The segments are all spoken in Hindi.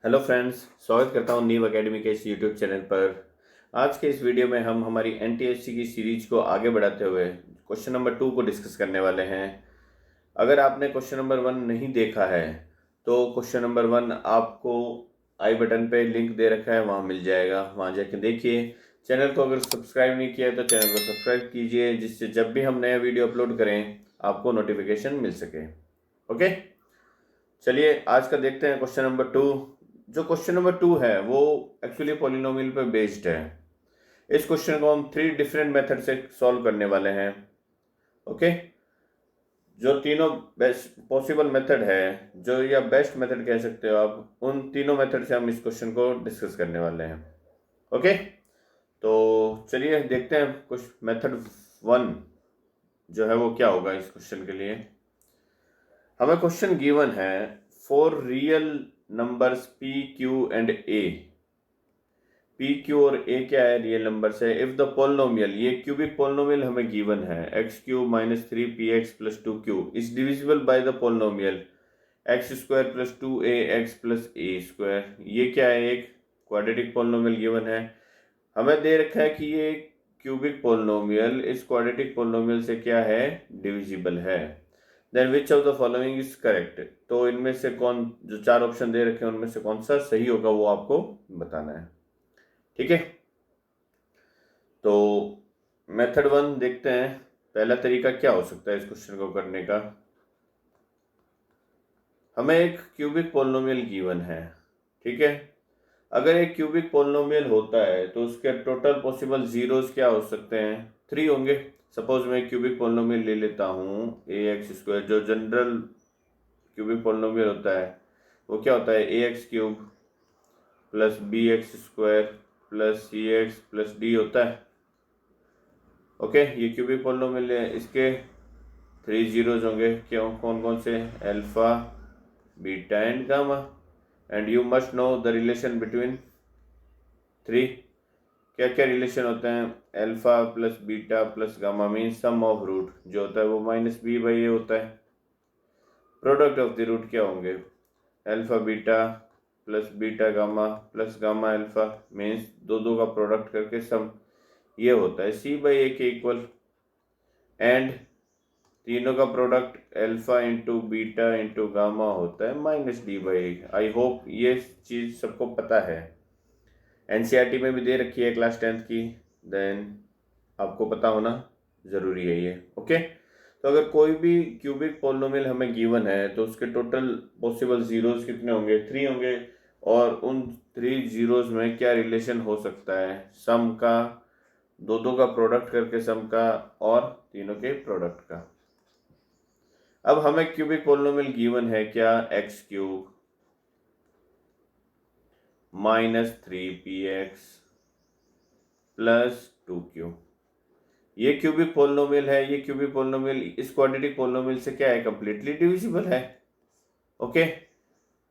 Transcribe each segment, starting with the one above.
हेलो फ्रेंड्स, स्वागत करता हूँ नीव एकेडमी के इस यूट्यूब चैनल पर। आज के इस वीडियो में हम हमारी एनटीएससी की सीरीज को आगे बढ़ाते हुए क्वेश्चन नंबर 2 को डिस्कस करने वाले हैं। अगर आपने क्वेश्चन नंबर 1 नहीं देखा है तो क्वेश्चन नंबर 1 आपको आई बटन पे लिंक दे रखा है, वहाँ मिल जाएगा, वहाँ जाके देखिए। चैनल को अगर सब्सक्राइब नहीं किया है तो चैनल को सब्सक्राइब कीजिए, जिससे जब भी हम नया वीडियो अपलोड करें आपको नोटिफिकेशन मिल सके। ओके, चलिए आज का देखते हैं क्वेश्चन नंबर 2। जो क्वेश्चन नंबर 2 है वो एक्चुअली पॉलिनोमियल पर बेस्ड है। इस क्वेश्चन को हम 3 डिफरेंट मेथड से सॉल्व करने वाले हैं। ओके, जो तीनों बेस्ट पॉसिबल मेथड है, जो या बेस्ट मेथड कह सकते हो आप, उन तीनों मेथड से हम इस क्वेश्चन को डिस्कस करने वाले हैं। ओके, तो चलिए देखते हैं कुछ मेथड 1 जो है वो क्या होगा इस क्वेश्चन के लिए। हमें क्वेश्चन गिवन है for real numbers P Q and A. P Q और ए क्या है? रियल नंबर्स है। इफ द पोलिनोमियल, ये क्यूबिक पोलिनोमियल हमें गिवन है, x cube minus 3px plus 2q is divisible by the polynomial x square plus 2ax plus a square. ये क्या है? एक क्वाड्रेटिक पोलिनोमियल गिवन है। हमें दे रखा है कि ये क्यूबिक पोलिनोमियल इस क्वाड्रेटिक पोलिनोमियल से क्या है? डिविजिबल है। Then which of the following is correct. तो इनमें से कौन, जो 4 ऑप्शन दे रखे हैं उनमें से कौन सा सही होगा वो आपको बताना है। ठीक है, तो मेथड 1 देखते हैं। पहला तरीका क्या हो सकता है इस क्वेश्चन को करने का। हमें एक क्यूबिक पोलिनोमियल गिवन है, ठीक है। अगर एक क्यूबिक पोलिनोमियल होता है तो उसके टोटल पॉसिबल जीरोस क्या हो सकते हैं? 3 होंगे। सपोज मैं क्यूबिक पोलिनोमियल ले लेता हूँ ए एक्स स्क्वायर। जो जनरल क्यूबिक पोलिनोमियल होता है वो क्या होता है? A x cube plus b x square plus c x plus d होता है। ओके, ये क्यूबिक पोलिनोमियल है। इसके 3 जीरोज होंगे। क्यों? कौन कौन से? Alpha, beta and gamma. And you must know the relation between 3। क्या क्या रिलेशन होते हैं? Alpha plus beta plus gamma mean sum of root जो होता है वो माइनस बी बाई ए होता है। प्रोडक्ट ऑफ द रूट क्या होंगे? Alpha beta plus beta gamma plus gamma alpha means दो का प्रोडक्ट करके सम, ये होता है सी बाई ए के इक्वल। एंड तीनों का product alpha into beta into gamma होता है minus D by. I hope ये चीज़ सबको पता है, एनसीईआरटी में भी दे रखी है क्लास 10th की। देन आपको पता होना ज़रूरी है ये। ओके, तो अगर कोई भी क्यूबिक पोलिनोमियल हमें गिवन है तो उसके टोटल पॉसिबल जीरोस कितने होंगे? 3 होंगे। और उन 3 जीरोस में क्या रिलेशन हो सकता है? सम का, दो का प्रोडक्ट करके सम का, और तीनों के प्रोडक्ट का। अब हमें क्यूबिक पोलिनोमियल गिवन है क्या? X cube minus 3px plus 2q। ये क्यूबिक पोलिनोमियल है। ये क्यूबिक पोलिनोमियल इस क्वाड्रेटिक पोलिनोमियल से क्या है? कंप्लीटली डिविजिबल है। ओके,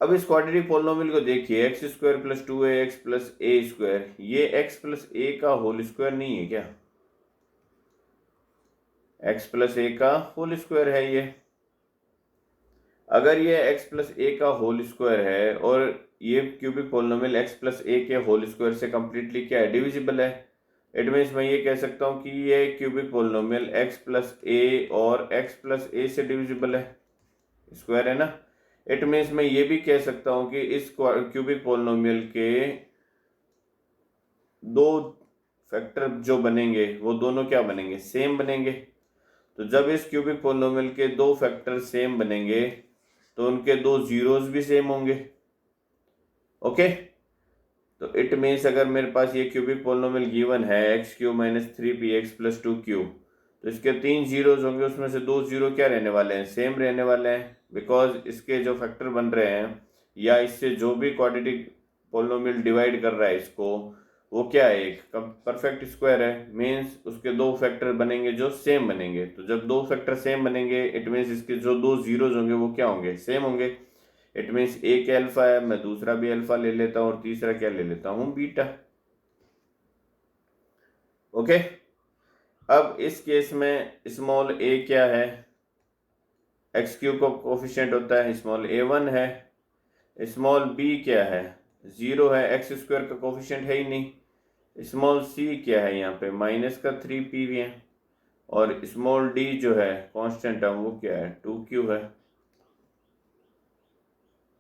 अब इस क्वाड्रेटिक पोलिनोमियल को देखिए, x square plus 2ax plus a square. ये x प्लस ए का होल स्क्वायर नहीं है क्या? x प्लस ए का होल स्क्वायर है ये। अगर ये x प्लस ए का होल स्क्वायर है और ये क्यूबिक पोलिनोमियल x प्लस ए के होल स्क्वायर से कंप्लीटली क्या है? डिविजिबल है। इट मीन्स मैं ये कह सकता हूँ कि ये क्यूबिक पोलिनोमियल x प्लस ए और x प्लस ए से डिविजिबल है, स्क्वायर है ना। इट मीन्स मैं ये भी कह सकता हूँ कि इस क्यूबिक पोलिनोमियल के दो फैक्टर जो बनेंगे वो दोनों क्या बनेंगे? सेम बनेंगे। तो जब इस क्यूबिक पोलिनोमियल के दो फैक्टर सेम बनेंगे तो उनके दो जीरोस भी सेम होंगे। ओके, तो इट मीन्स अगर मेरे पास ये क्यूबिक पोलिनोमियल गिवन है x cube minus 3px plus 2q, तो इसके 3 जीरोस होंगे, उसमें से 2 जीरो क्या रहने वाले हैं? सेम रहने वाले हैं। बिकॉज इसके जो फैक्टर बन रहे हैं या इससे जो भी क्वाड्रेटिक पोलिनोमियल डिवाइड कर रहा है इसको, वो क्या है? एक परफेक्ट स्क्वायर है। मीन्स उसके दो फैक्टर बनेंगे जो सेम बनेंगे। तो जब दो फैक्टर सेम बनेंगे इट मीन्स इसके जो 2 जीरोज होंगे वो क्या होंगे? सेम होंगे। इट मीन्स एक अल्फा है, मैं दूसरा भी अल्फा ले लेता हूँ और तीसरा क्या ले लेता हूँ? बीटा। ओके, अब इस केस में स्मॉल ए क्या है? एक्स क्यूब का कोफिशिएंट होता है, स्मॉल a1 है। स्मॉल बी क्या है? 0 है, एक्स स्क्वायर का कोफिशिएंट है ही नहीं। स्मॉल सी क्या है यहाँ पे, माइनस का 3p भी है, और स्मॉल डी जो है कांस्टेंट टर्म वो क्या है, 2q है।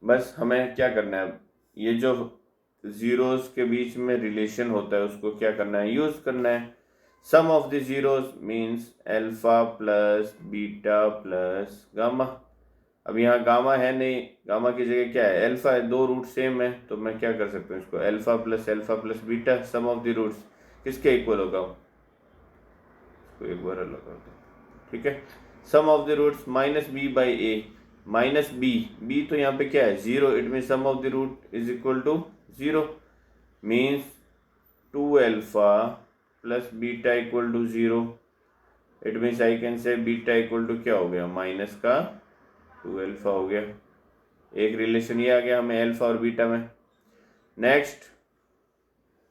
बस हमें क्या करना है, ये जो जीरोस के बीच में रिलेशन होता है उसको क्या करना है, यूज करना है। Sum of the zeros means alpha plus beta plus gamma. अब यहाँ गामा है नहीं, गामा की जगह क्या है, अल्फा है, दो रूट सेम है, तो मैं क्या कर सकता हूँ इसको, alpha plus beta sum of the roots किसके इक्वल होगा, इसको एक बार अलग कर दो, ठीक है। Sum of the roots minus b by a, minus b तो यहाँ पे क्या है, 0, it mean sum of the root is equal to 0, means 2 alpha plus beta equal to 0। It means I can say beta equal to क्या हो गया, माइनस का 2 अल्फा हो गया। एक रिलेशन ये आ गया हमें अल्फा और बीटा में। नेक्स्ट,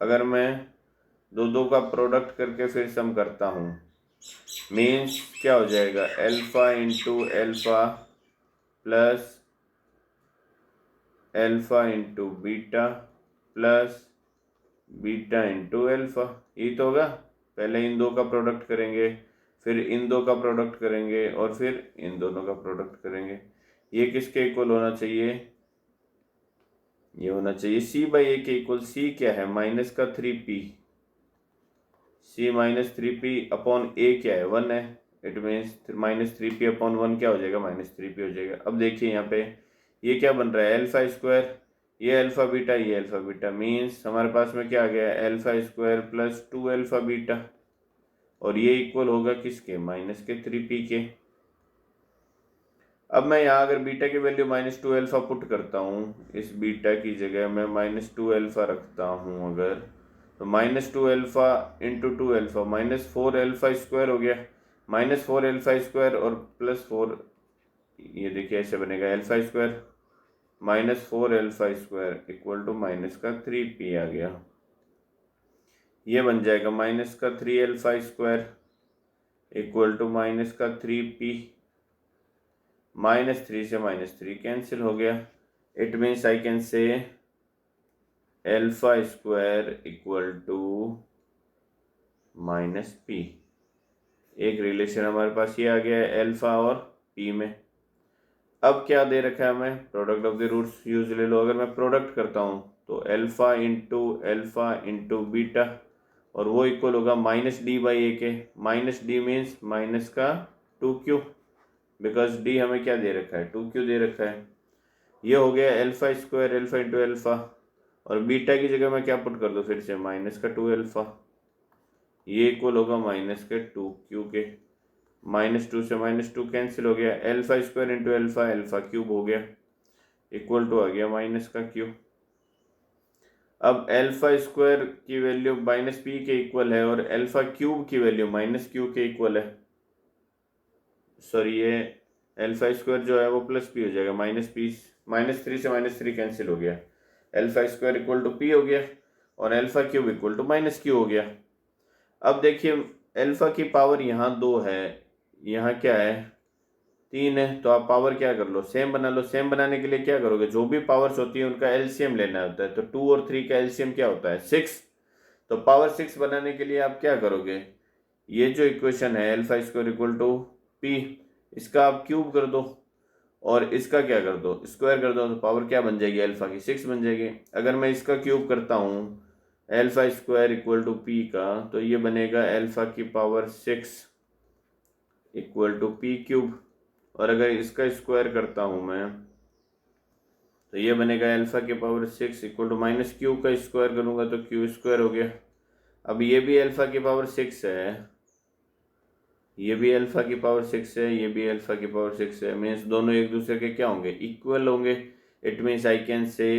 अगर मैं दो का प्रोडक्ट करके फिर सम करता हूँ, मीन्स क्या हो जाएगा, alpha into alpha plus alpha into beta plus beta into alpha, ये तो होगा। पहले इन दो का प्रोडक्ट करेंगे, फिर इन दो का प्रोडक्ट करेंगे, और फिर इन दोनों का प्रोडक्ट करेंगे। ये किसके इक्वल होना चाहिए, ये होना चाहिए c बाई ए के इक्वल। c क्या है, माइनस का 3p, c minus 3p upon a क्या है, 1 है। It means minus 3p upon 1 क्या हो जाएगा, माइनस 3p हो जाएगा। अब देखिए यहाँ पे ये क्या बन रहा है, अल्फा स्क्वायर, ये अल्फा बीटा, ये अल्फा बीटा, मीन्स हमारे पास में क्या आ गया, alpha square plus 2 alpha beta, और ये इक्वल होगा किसके, माइनस के 3p के। अब मैं यहाँ अगर बीटा की वैल्यू माइनस 2 अल्फा पुट करता हूँ, इस बीटा की जगह मैं माइनस 2 अल्फा रखता हूँ अगर, तो minus 2 alpha into 2 alpha minus 4 alpha square हो गया, माइनस 4 अल्फा स्क्वायर और प्लस 4, ये देखिए ऐसे बनेगा, alpha square minus 4 alpha square equal to minus का 3p आ गया। ये बन जाएगा माइनस का 3 alpha square equal to minus का 3p, माइनस 3 से माइनस 3 कैंसिल हो गया। It means I can say alpha square equal to minus p। एक रिलेशन हमारे पास ये आ गया है अल्फा और p में। अब क्या दे रखा है हमें, product of the roots use ले लो। अगर मैं प्रोडक्ट करता हूँ तो अल्फा इंटू बीटा, और वो इक्वल होगा माइनस डी बाई ए के। माइनस डी मीन्स माइनस का 2q, बिकॉज डी हमें क्या दे रखा है, 2q दे रखा है। ये हो गया alpha square alpha into alpha, और बीटा की जगह मैं क्या पुट कर दूँ फिर से, माइनस का 2 अल्फा, ये इक्वल होगा माइनस के 2q के। माइनस 2 से माइनस 2 कैंसिल हो गया, alpha square into alpha, alpha cube हो गया, इक्वल टू आ गया माइनस का q। अब अल्फा स्क्वायर की वैल्यू माइनस p के इक्वल है, और अल्फा क्यूब की वैल्यू माइनस q के इक्वल है। सॉरी, ये अल्फा स्क्वायर जो है वो प्लस p हो जाएगा, माइनस 3 से माइनस 3 कैंसिल हो गया, alpha square equal to p हो गया, और alpha cube equal to minus q हो गया। अब देखिए अल्फा की पावर यहाँ 2 है, यहाँ क्या है 3 है, तो आप पावर क्या कर लो, सेम बना लो। सेम बनाने के लिए क्या करोगे, जो भी पावर्स होती है उनका एलसीएम लेना होता है, तो 2 और 3 का एलसीएम क्या होता है, 6। तो पावर 6 बनाने के लिए आप क्या करोगे, ये जो इक्वेशन है alpha square equal to p, इसका आप क्यूब कर दो, और इसका क्या कर दो, स्क्वायर कर दो, तो पावर क्या बन जाएगी, अल्फा की 6 बन जाएगी। अगर मैं इसका क्यूब करता हूँ alpha square equal to p का, तो ये बनेगा अल्फा की power 6 equal to p cube, और अगर इसका स्क्वायर करता हूँ मैं तो ये बनेगा अल्फा की power 6 equal to minus q का स्क्वायर करूँगा तो क्यू स्क्वायर हो गया। अब ये भी अल्फा की पावर 6 है, ये भी अल्फा की पावर 6 है, ये भी अल्फा की पावर 6 है, मीन्स दोनों एक दूसरे के क्या होंगे, इक्वल होंगे। इट मीन्स आई कैन से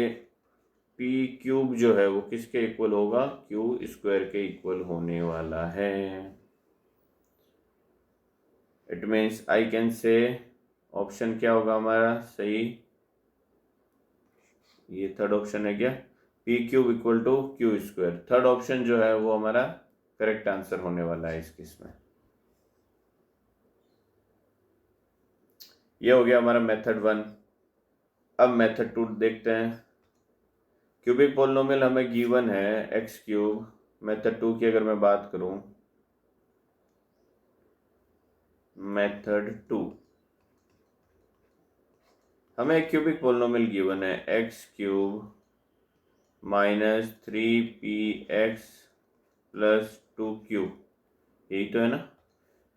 p क्यूब जो है वो किसके इक्वल होगा, क्यू स्क्वायर के इक्वल होने वाला है। इट मीन्स आई कैन से ऑप्शन क्या होगा हमारा सही, ये थर्ड ऑप्शन है क्या, p cube equal to q square. Third option जो है वो हमारा करेक्ट आंसर होने वाला है इस केस में। ये हो गया हमारा मेथड 1। अब मेथड 2 देखते हैं। क्यूबिक पोलिनोमियल हमें गिवन है एक्स क्यूब। मेथड 2 की अगर मैं बात करूं, मेथड 2 हमें एक क्यूबिक पोलिनोमियल गिवन है x cube minus 3px plus 2q, यही तो है ना,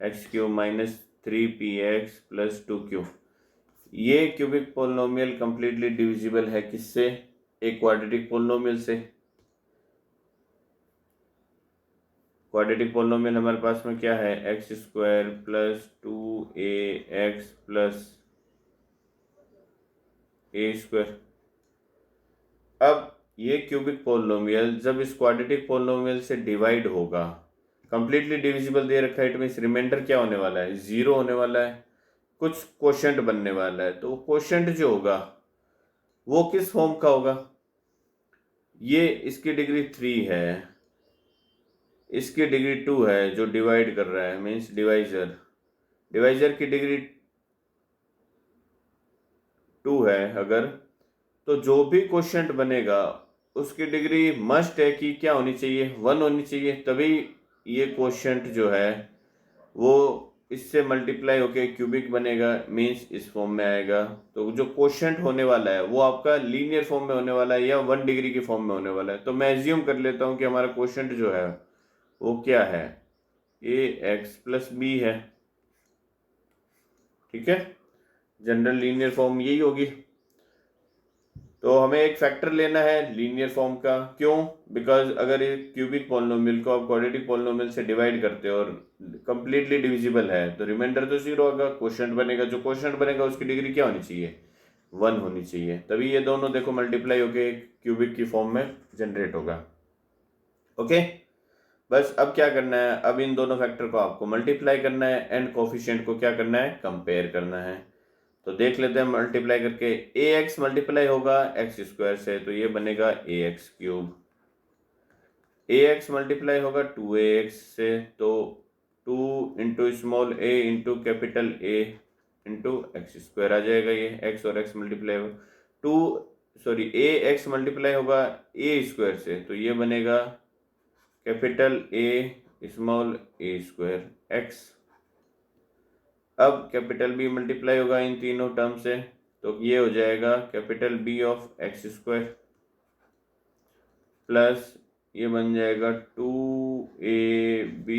x cube minus 3px plus 2q। ये क्यूबिक पोलिनोमियल कंप्लीटली डिविजिबल है किससे? एक क्वाड्रेटिक पोलिनोमियल से। क्वाड्रेटिक पोलिनोमियल हमारे पास में क्या है? X square plus 2ax plus a square. अब ये क्यूबिक पोलिनोमियल जब इस क्वाड्रेटिक पोलिनोमियल से डिवाइड होगा, कंप्लीटली डिविजिबल दे रखा है, इट मीन्स रिमाइंडर क्या होने वाला है? 0 होने वाला है, कुछ क्वोशंट बनने वाला है। तो क्वोशंट जो होगा वो किस फॉर्म का होगा? ये इसकी डिग्री 3 है, इसकी डिग्री 2 है, जो डिवाइड कर रहा है मीन्स डिवाइजर की डिग्री 2 है अगर, तो जो भी क्वोशंट बनेगा उसकी डिग्री मस्ट है कि क्या होनी चाहिए? 1 होनी चाहिए, तभी ये क्वोशंट जो है वो इससे मल्टीप्लाई होके क्यूबिक बनेगा, मीन्स इस फॉर्म में आएगा। तो जो क्वोशंट होने वाला है वो आपका लीनियर फॉर्म में होने वाला है या 1 डिग्री की फॉर्म में होने वाला है। तो मैं एज्यूम कर लेता हूँ कि हमारा क्वोशंट जो है वो क्या है? ax प्लस बी है, ठीक है, जनरल लीनियर फॉर्म यही होगी। तो हमें एक फैक्टर लेना है लीनियर फॉर्म का। क्यों? बिकॉज अगर ये क्यूबिक पोलिनोमियल को आप क्वाड्रेटिक पोलिनोमियल से डिवाइड करते हो और कंप्लीटली डिविजिबल है तो रिमाइंडर तो 0 होगा, क्वोशंट बनेगा, जो क्वोशंट बनेगा उसकी डिग्री क्या होनी चाहिए? 1 होनी चाहिए, तभी ये दोनों देखो मल्टीप्लाई होके क्यूबिक की फॉर्म में जनरेट होगा। ओके, बस अब क्या करना है? अब इन दोनों फैक्टर को आपको मल्टीप्लाई करना है एंड कोफिशिएंट को क्या करना है? कंपेयर करना है। तो देख लेते हैं मल्टीप्लाई करके। ax मल्टीप्लाई होगा एक्स स्क्वायर से, तो ये बनेगा ax क्यूब। ax मल्टीप्लाई होगा 2ax से, तो 2 into small a into capital A into x square आ जाएगा। ये x और x मल्टीप्लाई होगा ax मल्टीप्लाई होगा a स्क्वायर से, तो ये बनेगा capital A small a square x। अब कैपिटल B मल्टीप्लाई होगा इन तीनों टर्म से, तो ये हो जाएगा capital B of x square plus ये बन जाएगा 2ab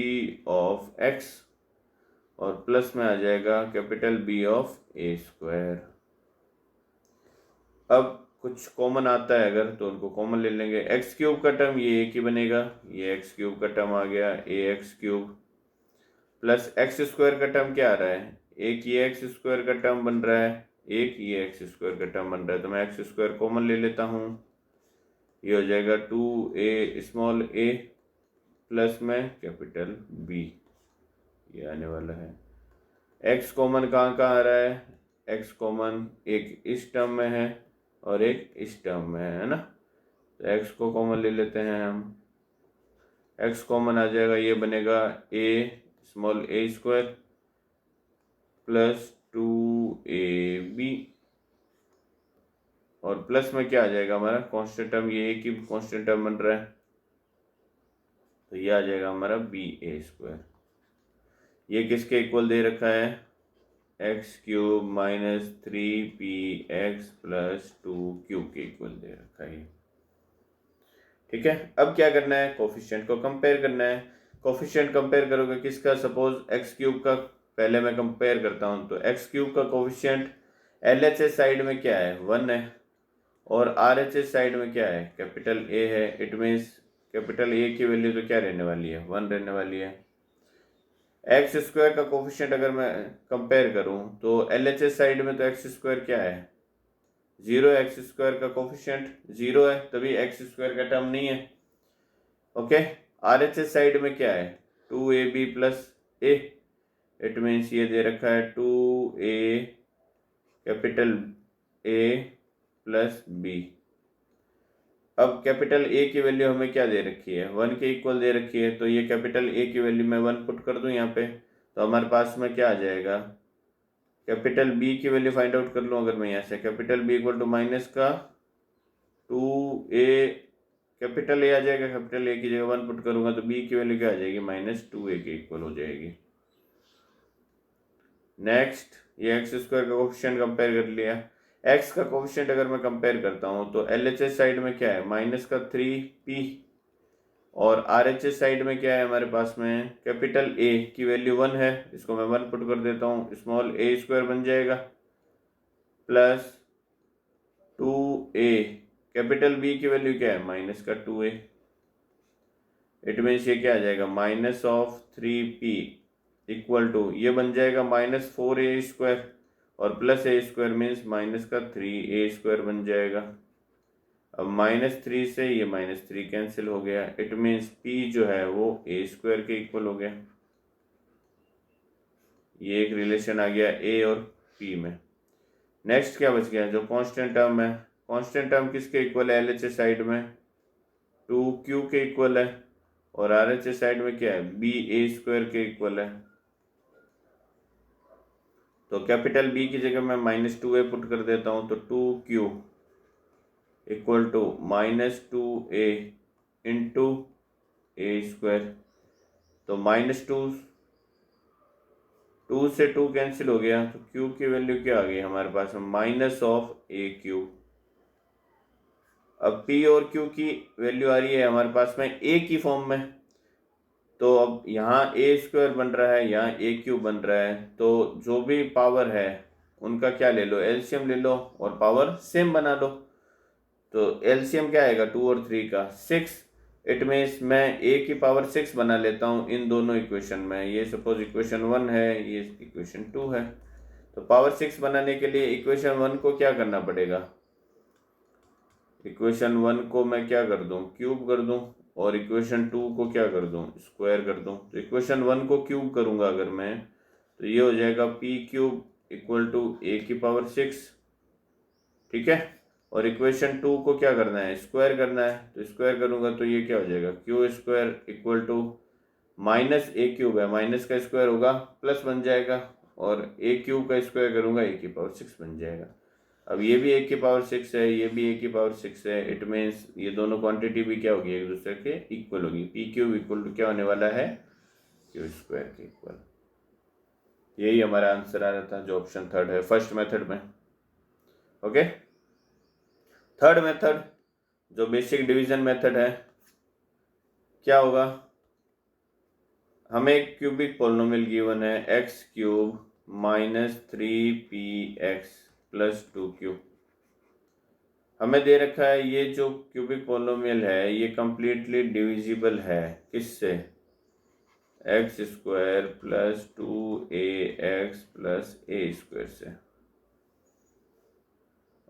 ऑफ x और प्लस में आ जाएगा capital B of a square. अब कुछ कॉमन आता है अगर, तो उनको कॉमन ले लेंगे। एक्स क्यूब का टर्म ये एक ही बनेगा, ये एक्स क्यूब का टर्म आ गया ax cube plus x square का टर्म क्या आ रहा है? एक ये एक्स स्क्वायर का टर्म बन रहा है, एक ये एक्स स्क्वायर का टर्म बन रहा है, तो मैं एक्स स्क्वायर कॉमन ले लेता हूँ। ये हो जाएगा 2a स्मॉल a प्लस में कैपिटल B, ये आने वाला है। x कॉमन कहाँ कहाँ आ रहा है? x कॉमन एक इस टर्म में है और एक इस टर्म में है ना, तो x को कॉमन ले लेते हैं हम। x कॉमन आ जाएगा, ये बनेगा a small a square plus 2ab और प्लस में क्या आ जाएगा हमारा? कांस्टेंट टर्म, ये एक ही कांस्टेंट टर्म बन रहा है, तो ये आ जाएगा हमारा ba स्क्वायर। ये किसके इक्वल दे रखा है? X cube minus 3px plus 2q के इक्वल दे रखा है, ठीक है। अब क्या करना है? कोफिशिएंट को कंपेयर करना है। कोफिशिएंट कंपेयर करोगे किसका? सपोज एक्स क्यूब का पहले मैं कंपेयर करता हूँ, तो एक्स क्यूब का कोफिशिएंट LHS साइड में क्या है? 1 है, और RHS साइड में क्या है? कैपिटल A है। इट मीन्स कैपिटल A की वैल्यू तो क्या रहने वाली है? 1 रहने वाली है। एक्स स्क्वायर का कोफिशिएंट अगर मैं कंपेयर करूं तो LHS साइड में तो एक्स स्क्वायर क्या है? 0। एक्स स्क्वायर का कोफिशिएंट 0 है, तभी एक्स स्क्वायर का टर्म नहीं है। ओके, RHS साइड में क्या है? 2ab plus a, it means ये दे रखा है 2a capital A plus b। अब कैपिटल A की वैल्यू हमें क्या दे रखी है? 1 के इक्वल दे रखी है, तो ये कैपिटल A की वैल्यू मैं 1 पुट कर दूं यहाँ पे, तो हमारे पास में क्या आ जाएगा? कैपिटल B की वैल्यू फाइंड आउट कर लूँ अगर मैं यहाँ से, capital B equal to minus का 2a कैपिटल ए आ जाएगा, कैपिटल ए की जगह 1 पुट करूंगा तो b की वैल्यू क्या आ जाएगी, -2a के इक्वल हो जाएगी। नेक्स्ट, ये एक्स स्क्वायर का कोफिशिएंट कंपेयर कर लिया। एक्स का कोफिशिएंट अगर मैं कंपेयर करता हूँ तो LHS साइड में क्या है, -3p, और RHS साइड में क्या है हमारे पास में, कैपिटल A की वैल्यू 1 है, इसको मैं 1 पुट कर देता हूँ, स्मॉल a स्क्वायर बन जाएगा प्लस 2a, कैपिटल B की वैल्यू क्या है, -2a। इट मीन्स ये क्या आ जाएगा, -3p इक्वल टू, ये बन जाएगा -4a स्क्वायर, और plus a square means -3a square बन जाएगा। अब -3 से ये -3 कैंसिल हो गया, इट मीन्स p जो है वो a स्क्वायर के इक्वल हो गया। ये एक रिलेशन आ गया a और p में। नेक्स्ट क्या बच गया, जो कांस्टेंट टर्म है, कांस्टेंट टर्म किसके इक्वल है, LHS साइड में 2q के इक्वल है, और RHS साइड में क्या है, b a स्क्वायर के इक्वल है। तो कैपिटल B की जगह मैं -2a पुट कर देता हूँ, तो 2q equal to -2a into a square. तो -2 से 2 कैंसिल हो गया, तो q की वैल्यू क्या आ गई हमारे पास, -a³। अब p और q की वैल्यू आ रही है हमारे पास में a की फॉर्म में, तो अब यहाँ a स्क्वायर बन रहा है, यहाँ a³ बन रहा है, तो जो भी पावर है उनका क्या ले लो, एलसीएम ले लो और पावर सेम बना लो। तो एलसीएम क्या आएगा, 2 और 3 का 6। इट मीन्स मैं a की पावर 6 बना लेता हूँ इन दोनों इक्वेशन में। ये सपोज इक्वेशन 1 है, ये इक्वेशन 2 है। तो पावर 6 बनाने के लिए इक्वेशन 1 को क्या करना पड़ेगा, इक्वेशन 1 को मैं क्या कर दूं, क्यूब कर दूं, और इक्वेशन 2 को क्या कर दूं, स्क्वायर कर दूं। तो इक्वेशन 1 को क्यूब करूंगा अगर मैं, तो ये हो जाएगा p³ इक्वल टू a की पावर 6, ठीक है। और इक्वेशन 2 को क्या करना है, स्क्वायर करना है, तो स्क्वायर करूंगा तो ये क्या हो जाएगा, q² इक्वल टू -a³ है, माइनस का स्क्वायर होगा प्लस बन जाएगा, और a³ का स्क्वायर करूंगा a की पावर 6 बन जाएगा। अब ये भी a की पावर 6 है, ये भी a की पावर 6 है, इट मीन्स ये दोनों क्वांटिटी भी क्या होगी, एक दूसरे के इक्वल होगी। p³ इक्वल टू क्या होने वाला है, q² के इक्वल। यही हमारा आंसर आ रहा था, जो ऑप्शन 3 है फर्स्ट मेथड में। ओके, थर्ड मेथड जो बेसिक डिवीजन मेथड है, क्या होगा, हमें एक क्यूबिक पॉलिनोमियल गिवन है x³ -3px + 2q। हमें दे रखा है ये जो क्यूबिक पॉलिनोमियल है ये कंप्लीटली डिविजिबल है, किससे, x² + 2ax + a² से।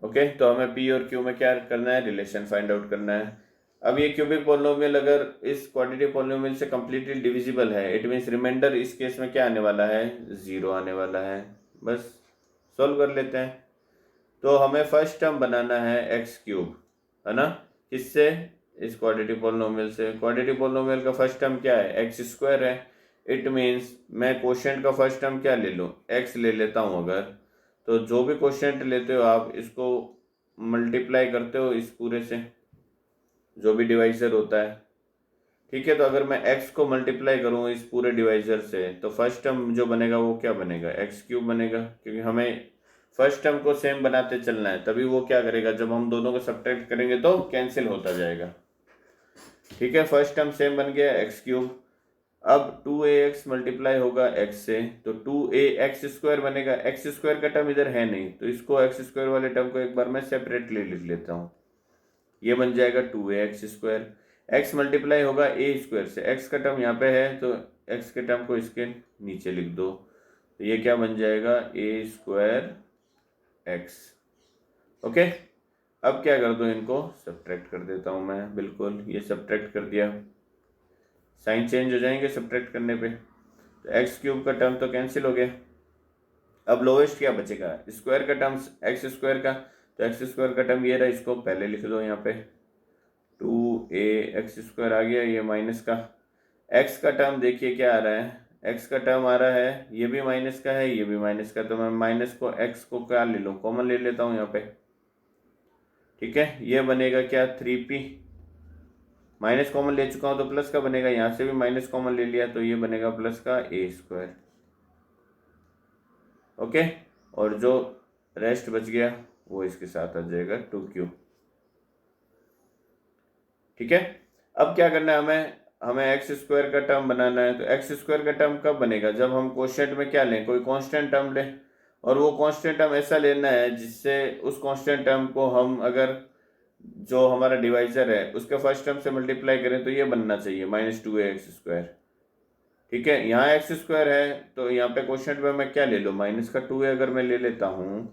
ओके, तो हमें p और q में क्या करना है, रिलेशन फाइंड आउट करना है। अब ये क्यूबिक पॉलिनोमियल अगर इस क्वाड्रेटिक पॉलिनोमियल से कंप्लीटली डिविजिबल है, इट मीन्स रिमाइंडर इस केस में क्या आने वाला है, 0 आने वाला है। बस सॉल्व कर लेते हैं। तो हमें फर्स्ट टर्म बनाना है x³, है ना, किससे, इस क्वाड्रेटिक पॉलिनोमियल से। क्वाड्रेटिक पॉलिनोमियल का फर्स्ट टर्म क्या है, x² है। इट मीन्स मैं क्वोशिएंट का फर्स्ट टर्म क्या ले लूँ, x ले लेता हूँ अगर, तो जो भी क्वोशिएंट लेते हो आप इसको मल्टीप्लाई करते हो इस पूरे से, जो भी डिवाइजर होता है, ठीक है। तो अगर मैं x को मल्टीप्लाई करूँ इस पूरे डिवाइजर से, तो फर्स्ट टर्म जो बनेगा वो क्या बनेगा, x³ बनेगा, क्योंकि हमें फर्स्ट टर्म को सेम बनाते चलना है, तभी वो क्या करेगा, जब हम दोनों को सब्ट्रैक्ट करेंगे तो कैंसिल होता जाएगा, ठीक है। फर्स्ट टर्म सेम बन गया x³। अब 2ax मल्टीप्लाई होगा x से, तो 2ax² बनेगा। x² का टर्म इधर है नहीं, तो इसको x² वाले टर्म को एक बार मैं सेपरेटली लिख लेता हूँ, ये बन जाएगा 2ax²। x मल्टीप्लाई होगा a² से, x का टर्म यहाँ पे है तो x के टर्म को इसके नीचे लिख दो, तो ये क्या बन जाएगा, a²x। ओके, अब क्या कर दो, इनको सब्ट्रैक्ट कर देता हूँ मैं, बिल्कुल ये सब्ट्रैक्ट कर दिया, साइन चेंज हो जाएंगे सब्ट्रैक्ट करने पे, तो x³ का टर्म तो कैंसिल हो गया। अब लोवेस्ट क्या बचेगा, स्क्वायर का टर्म x² का, तो x² का टर्म ये रहा, इसको पहले लिख दो यहाँ पे, 2ax² आ गया, ये माइनस का। x का टर्म देखिए क्या आ रहा है, x का टर्म आ रहा है, ये भी माइनस का है, ये भी माइनस का, तो मैं माइनस को x को क्या ले लूँ, कॉमन ले लेता हूँ यहाँ पे, ठीक है, ये बनेगा क्या 3p, माइनस कॉमन ले चुका हूँ तो प्लस का बनेगा, यहाँ से भी माइनस कॉमन ले लिया तो ये बनेगा प्लस का a²। ओके, और जो रेस्ट बच गया वो इसके साथ आ जाएगा 2q। ठीक है, अब क्या करना है हमें x² का टर्म बनाना है। तो x² का टर्म कब बनेगा, जब हम क्वोशिएंट में क्या लें, कोई कांस्टेंट टर्म लें, और वो कांस्टेंट टर्म ऐसा लेना है जिससे उस कांस्टेंट टर्म को हम अगर जो हमारा डिवाइजर है उसके फर्स्ट टर्म से मल्टीप्लाई करें तो ये बनना चाहिए -2ax²। ठीक है, यहाँ x² है तो यहाँ पे क्वोशिएंट में मैं क्या ले लूँ, -2a अगर मैं ले लेता हूँ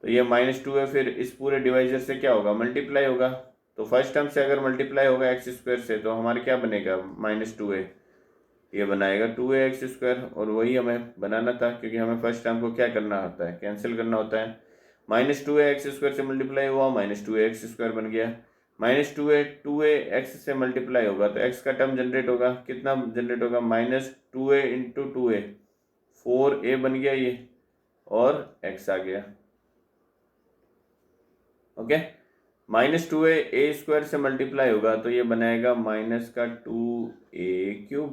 तो ये -2a फिर इस पूरे डिवाइजर से क्या होगा, मल्टीप्लाई होगा। तो फर्स्ट टर्म से अगर मल्टीप्लाई होगा x² से तो हमारे क्या बनेगा, -2a, ये बनाएगा 2ax²। और वही हमें बनाना था क्योंकि हमें फर्स्ट टर्म को क्या करना होता है, कैंसिल करना होता है। -2ax² से मल्टीप्लाई हुआ, -2ax² बन गया। -2a x से मल्टीप्लाई होगा तो x का टर्म जनरेट होगा, कितना जनरेट होगा, -2a × 2a, 4a बन गया ये, और x आ गया। ओके, -2a² से मल्टीप्लाई होगा तो ये बनाएगा -2a³।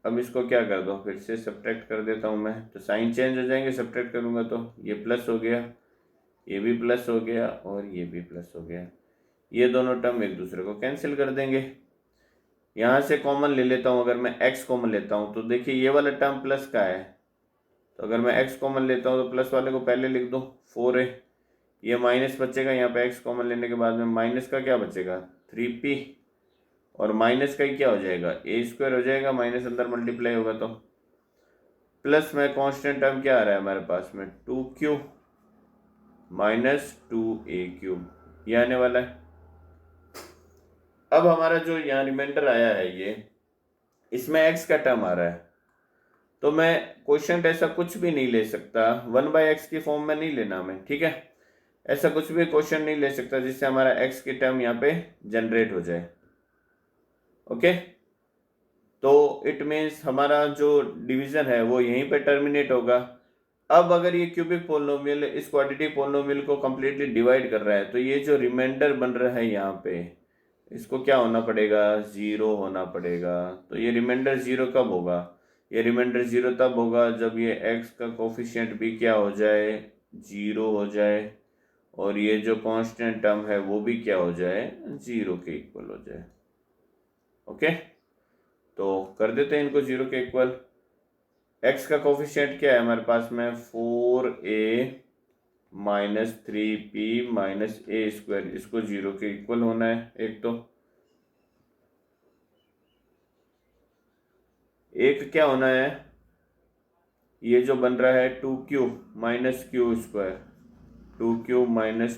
अब इसको क्या कर दो, फिर से सब्ट्रैक्ट कर देता हूँ मैं, तो साइन चेंज हो जाएंगे, सब्ट्रैक्ट करूँगा तो ये प्लस हो गया, ये भी प्लस हो गया, और ये भी प्लस हो गया। ये दोनों टर्म एक दूसरे को कैंसिल कर देंगे। यहाँ से कॉमन ले लेता हूँ, अगर मैं x कॉमन लेता हूँ तो देखिए ये वाला टर्म प्लस का है, तो अगर मैं x कॉमन लेता हूँ तो प्लस वाले को पहले लिख दो 4a, ये माइनस बचेगा, यहाँ पे x कॉमन लेने के बाद में माइनस का क्या बचेगा 3p, और माइनस का ही क्या हो जाएगा a² हो जाएगा, माइनस अंदर मल्टीप्लाई होगा तो, प्लस में कांस्टेंट टर्म क्या आ रहा है हमारे पास में 2q -2a³ ये आने वाला है। अब हमारा जो यहाँ रिमाइंडर आया है ये, इसमें x का टर्म आ रहा है, तो मैं क्वोशिएंट ऐसा कुछ भी नहीं ले सकता, 1/x की फॉर्म में नहीं लेना हमें। ठीक है, ऐसा कुछ भी क्वोशिएंट नहीं ले सकता जिससे हमारा x की टर्म यहाँ पे जनरेट हो जाए। ओके, तो इट मीन्स हमारा जो डिवीजन है वो यहीं पे टर्मिनेट होगा। अब अगर ये क्यूबिक पोलिनोमियल इस क्वाड्रेटिक पोलिनोमियल को कम्प्लीटली डिवाइड कर रहा है तो ये जो रिमाइंडर बन रहा है यहाँ पे, इसको क्या होना पड़ेगा, 0 होना पड़ेगा। तो ये रिमाइंडर 0 कब होगा, ये रिमाइंडर 0 तब होगा जब ये x का कोफिशिएंट भी क्या हो जाए, 0 हो जाए, और ये जो कांस्टेंट टर्म है वो भी क्या हो जाए, 0 के इक्वल हो जाए। ओके, तो कर देते हैं इनको 0 के इक्वल। x का कोफिशिएंट क्या है हमारे पास में, 4a - 3p - a², इसको 0 के इक्वल होना है। एक तो एक क्या होना है, ये जो बन रहा है 2q - q², 2q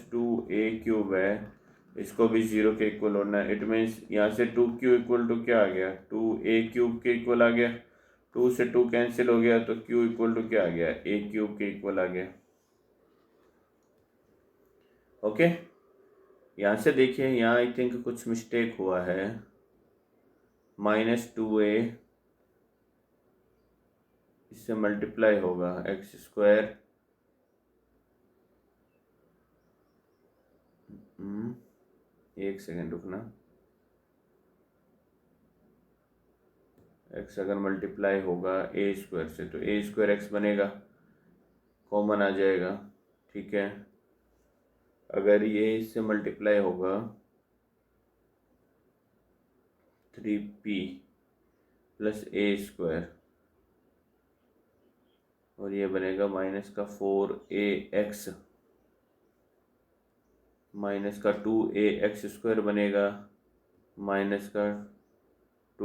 - 2a³ है, इसको भी 0 के इक्वल होना है। इट मीन्स यहाँ से 2q इक्वल टू क्या आ गया, 2a³ के इक्वल आ गया, 2 से 2 कैंसिल हो गया तो q इक्वल टू क्या आ गया, a³ के इक्वल आ गया। ओके, यहाँ से देखिए, यहाँ आई थिंक कुछ मिस्टेक हुआ है, -2a इससे मल्टीप्लाई होगा x², एक सेकेंड रुकना, x अगर मल्टीप्लाई होगा a² से तो a² x बनेगा, कॉमन आ जाएगा। ठीक है, अगर ये इससे मल्टीप्लाई होगा 3p + a², और ये बनेगा -4ax -2ax² बनेगा, -2 ×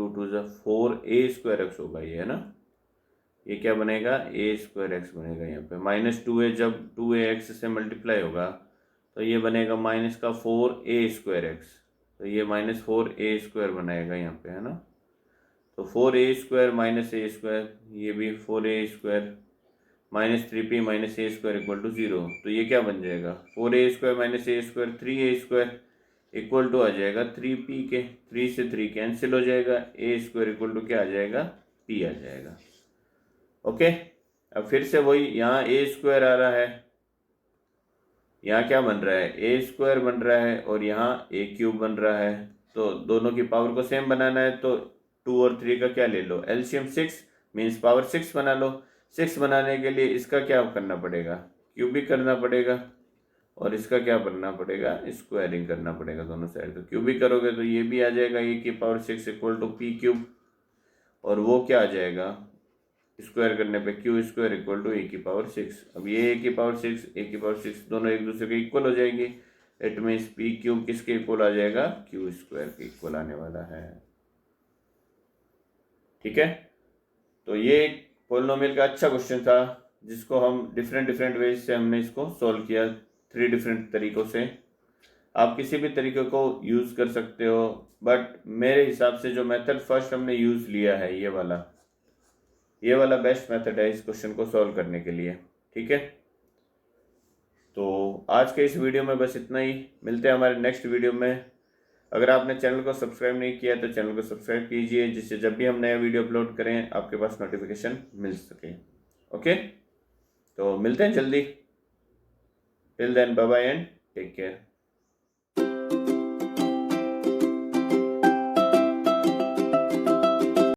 4a²x होगा ये, है ना, ये क्या बनेगा, a²x बनेगा। यहाँ पे -2a जब 2ax से मल्टीप्लाई होगा तो ये बनेगा -4a²x, तो ये -4a² बनाएगा यहाँ पे, है ना। तो 4a² - a², ये भी 4a² -3p - a² equal to 0, तो ये क्या बन जाएगा, 4a² - a², 3a² equal to आ जाएगा 3p के, 3 से 3 कैंसिल हो जाएगा, a² इक्वल टू क्या आ जाएगा, p आ जाएगा। ओके, अब फिर से वही यहाँ a² आ रहा है, यहाँ क्या बन रहा है, ए स्क्वायर बन रहा है और यहाँ ए क्यूब बन रहा है। तो दोनों की पावर को सेम बनाना है तो 2 और 3 का क्या ले लो, एलसीएम 6 मीन्स पावर 6 बना लो। 6 बनाने के लिए इसका क्या करना पड़ेगा, क्यूबिक करना पड़ेगा, और इसका क्या करना पड़ेगा, स्क्वायरिंग करना पड़ेगा दोनों साइड। तो क्यूबिक करोगे तो ये भी आ जाएगा ए की power 6 equal to p cube, और वो क्या आ जाएगा, स्क्वायर करने पे q square equal to a की पावर 6। अब ये ए की पावर 6 ए की पावर 6 दोनों एक दूसरे के इक्वल हो जाएगी। इट मीन्स पी क्यूब किसके इक्वल आ जाएगा, क्यू स्क्वायर के इक्वल आने वाला है। ठीक है, तो ये एक पोलिनोमियल का अच्छा क्वेश्चन था जिसको हम डिफरेंट वेज से हमने इसको सॉल्व किया, 3 डिफरेंट तरीकों से। आप किसी भी तरीके को यूज़ कर सकते हो, बट मेरे हिसाब से जो मेथड फर्स्ट हमने यूज़ लिया है ये वाला बेस्ट मेथड है इस क्वेश्चन को सॉल्व करने के लिए। ठीक है, तो आज के इस वीडियो में बस इतना ही। मिलते हैं हमारे नेक्स्ट वीडियो में। अगर आपने चैनल को सब्सक्राइब नहीं किया तो चैनल को सब्सक्राइब कीजिए, जिससे जब भी हम नया वीडियो अपलोड करें आपके पास नोटिफिकेशन मिल सके। ओके, तो मिलते हैं जल्दी। Till then bye bye and take care.